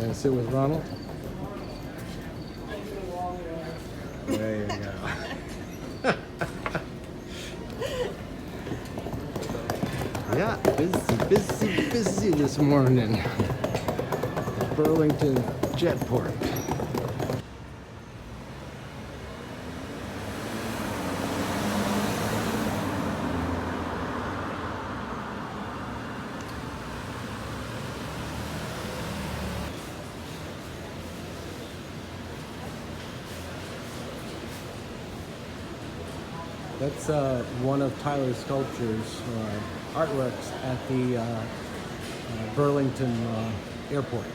Gonna sit with Ronald. There you go. Yeah, busy this morning. Burlington Jetport. That's one of Tyler's sculptures, artworks at the Burlington airport.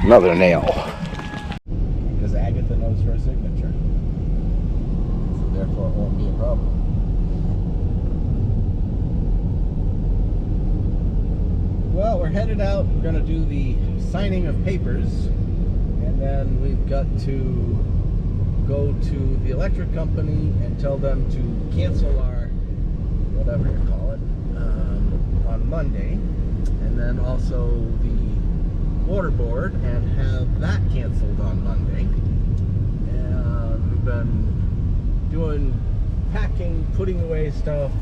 Another nail. Because Agatha knows her signature. So therefore it won't be a problem. Well, we're headed out. We're going to do the signing of papers. And then we've got to go to the electric company and tell them to cancel our, whatever you call it, on Monday. And then also the water board and have that canceled on Monday. And we've been doing packing, putting away stuff,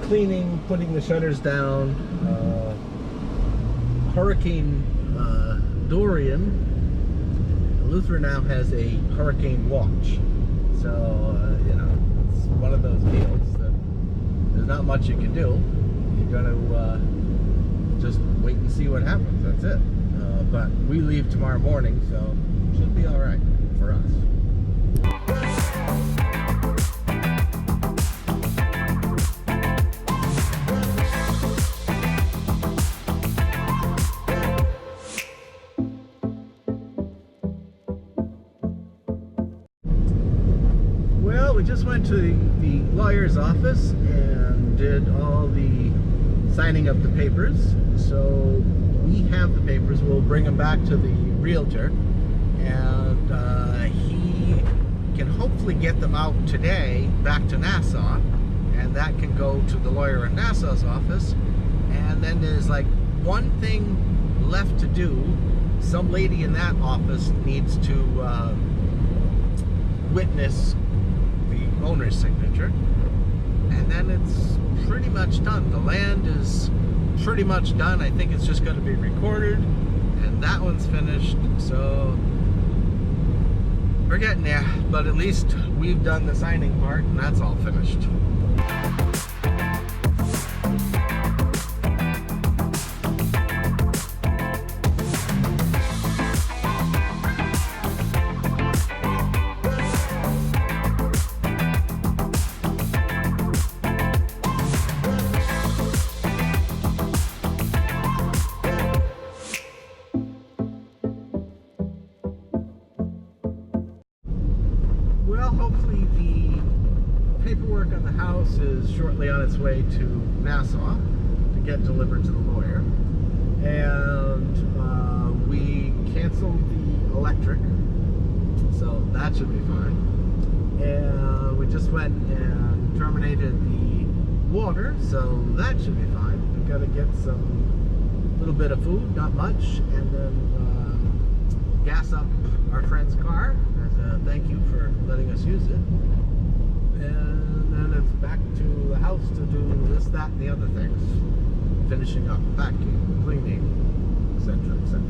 cleaning, putting the shutters down. Hurricane Dorian, Eleuthera now has a hurricane watch. So, you know, it's one of those deals that there's not much you can do. You're going to just wait and see what happens. That's it. But we leave tomorrow morning, so it should be all right for us. Well, we just went to the lawyer's office and did all the signing of the papers. So we have the papers. We'll bring them back to the realtor, and he can hopefully get them out today back to Nassau, and that can go to the lawyer in Nassau's office. And then there's like one thing left to do. Some lady in that office needs to witness the owner's signature, and then it's pretty much done. The land is pretty much done. I think it's just going to be recorded, and that one's finished. So we're getting there, but at least we've done the signing part, and that's all finished. Well, hopefully the paperwork on the house is shortly on its way to Nassau to get delivered to the lawyer. And we canceled the electric, so that should be fine. And we just went and terminated the water, so that should be fine. We've got to get some little bit of food, not much, and then gas up our friend's car as a thank you for letting us use it. And then it's back to the house to do this, that, and the other things. Finishing up packing, cleaning, etc., etc.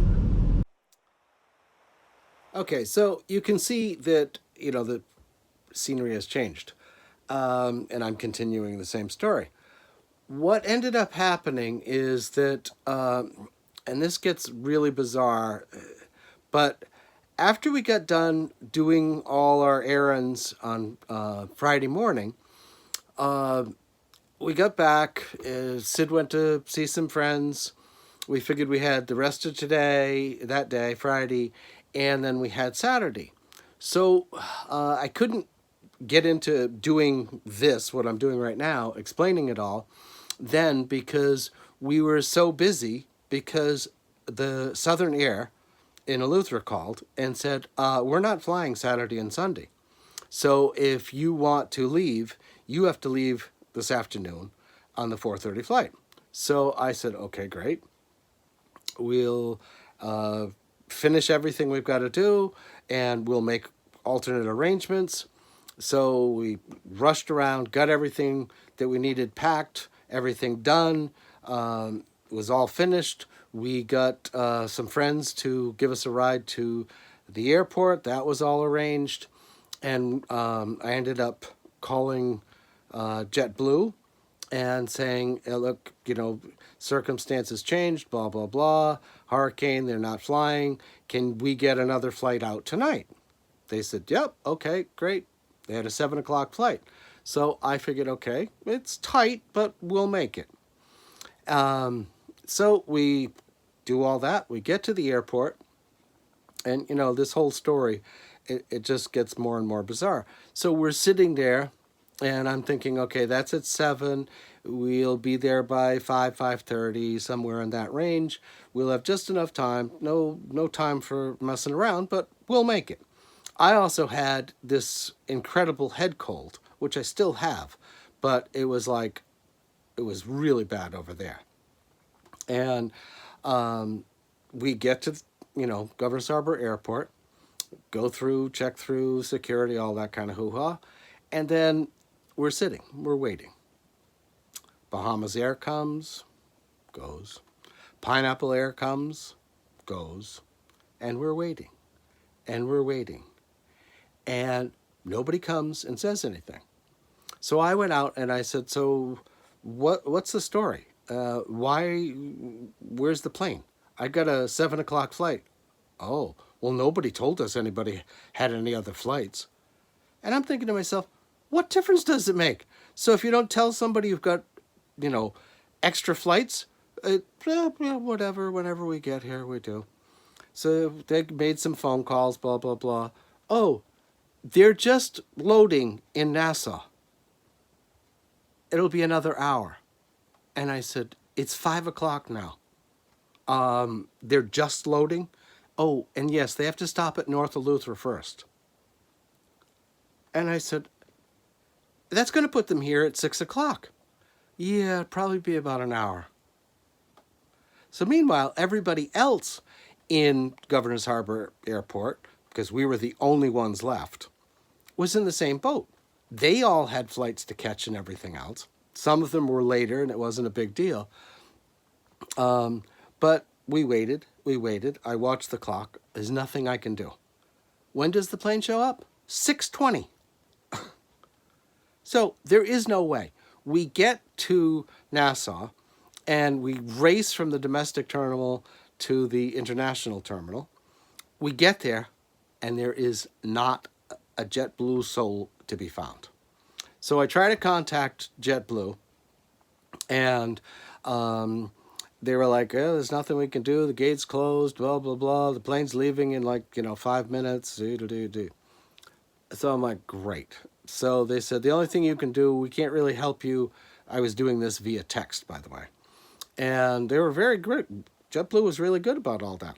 Okay, so you can see that, you know, the scenery has changed. And I'm continuing the same story. What ended up happening is that, and this gets really bizarre, but after we got done doing all our errands on Friday morning, we got back. Sid went to see some friends. We figured we had the rest of today, that day, Friday, and then we had Saturday. So I couldn't get into doing this, what I'm doing right now, explaining it all, then because we were so busy because the Southern Air in Eleuthera called and said, we're not flying Saturday and Sunday. So if you want to leave, you have to leave this afternoon on the 4:30 flight. So I said, okay, great. We'll finish everything we've got to do, and we'll make alternate arrangements. So we rushed around, got everything that we needed packed, everything done. It was all finished. We got some friends to give us a ride to the airport. That was all arranged. And I ended up calling JetBlue and saying, look, circumstances changed, blah, blah, blah, hurricane, they're not flying. Can we get another flight out tonight? They said, yep, okay, great. They had a 7 o'clock flight. So I figured, okay, it's tight, but we'll make it. So we do all that. We get to the airport, and, this whole story, it just gets more and more bizarre. So we're sitting there, and I'm thinking, okay, that's at 7. We'll be there by 5:30, somewhere in that range. We'll have just enough time. No time for messing around, but we'll make it. I also had this incredible head cold, which I still have, but it was really bad over there. And we get to, Governor's Harbor Airport, check through security, all that kind of hoo-ha. And then we're waiting. Bahamas Air comes, goes. Pineapple Air comes, goes. And we're waiting. And we're waiting. And nobody comes and says anything. So I went out and I said, so what's the story? Where's the plane? I got a 7 o'clock flight. Oh, well, nobody told us anybody had any other flights. And I'm thinking to myself, what difference does it make? So if you don't tell somebody you've got, extra flights, whatever, whenever we get here, we do. So they made some phone calls, blah, blah, blah. Oh, they're just loading in Nassau. It'll be another hour. And I said, it's 5 o'clock now. They're just loading. Oh, and yes, they have to stop at North Eleuthera first. And I said, that's going to put them here at 6 o'clock. Yeah, it'd probably be about an hour. So meanwhile, everybody else in Governor's Harbor Airport, because we were the only ones left, was in the same boat. They all had flights to catch and everything else. Some of them were later, and it wasn't a big deal. But we waited. I watched the clock. There's nothing I can do. When does the plane show up? 6:20. So there is no way. We get to Nassau, and we race from the domestic terminal to the international terminal. We get there, and there is not a JetBlue soul to be found. So I try to contact JetBlue, and they were like, oh, there's nothing we can do. The gate's closed, blah, blah, blah. The plane's leaving in 5 minutes. So I'm like, great. So they said, the only thing you can do, we can't really help you. I was doing this via text, by the way. And they were very good. JetBlue was really good about all that.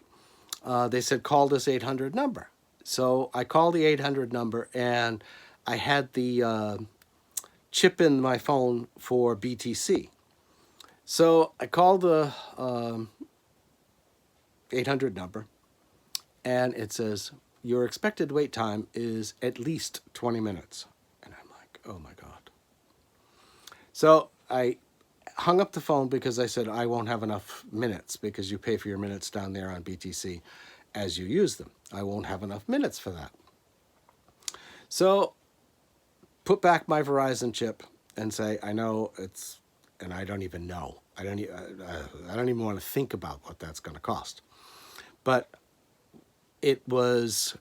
They said, call this 800 number. So I called the 800 number, and I had the chip in my phone for BTC. So I called the 800 number, and it says, your expected wait time is at least 20 minutes. And I'm like, oh my God. So I hung up the phone because I said, I won't have enough minutes, because you pay for your minutes down there on BTC as you use them. I won't have enough minutes for that. So put back my Verizon chip and say, I know it's, and I don't even know. I don't even want to think about what that's going to cost. But it was,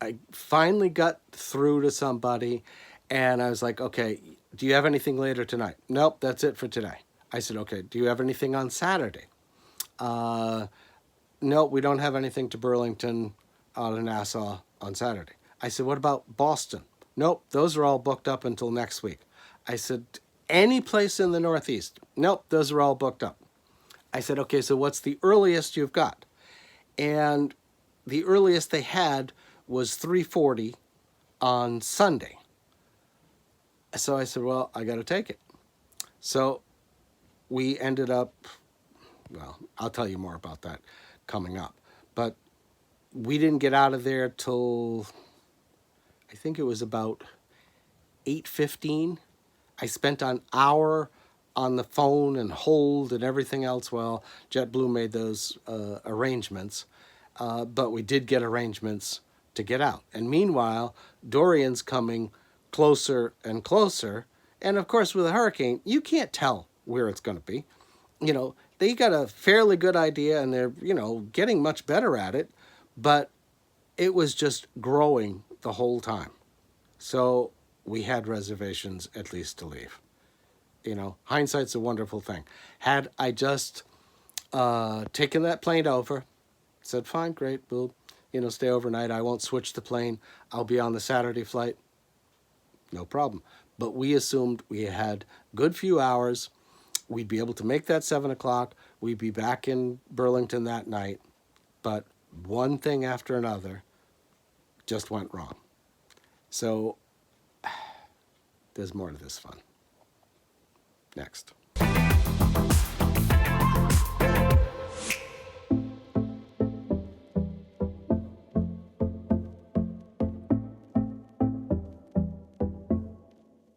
I finally got through to somebody, and I was like, okay, do you have anything later tonight? Nope, that's it for today. I said, okay, do you have anything on Saturday? No, we don't have anything to Burlington out of Nassau on Saturday. I said, what about Boston? Nope, those are all booked up until next week. I said, any place in the Northeast? Nope, those are all booked up. I said, okay, so what's the earliest you've got? And the earliest they had was 3:40 on Sunday. So I said, well, I got to take it. So we ended up, well, I'll tell you more about that coming up. But we didn't get out of there till, I think it was about 8:15. I spent an hour on the phone and hold and everything else while JetBlue made those arrangements. But we did get arrangements to get out. And meanwhile, Dorian's coming closer and closer, And of course, with a hurricane, you can't tell where it's going to be. You know, they got a fairly good idea and they're, you know, getting much better at it, but it was just growing the whole time. So we had reservations at least to leave. You know, hindsight's a wonderful thing. Had I just taken that plane over, said, fine, great, we'll, you know, stay overnight. I won't switch the plane. I'll be on the Saturday flight. No problem. But we assumed we had good few hours. We'd be able to make that 7 o'clock. We'd be back in Burlington that night. But one thing after another just went wrong. So there's more to this fun. Next.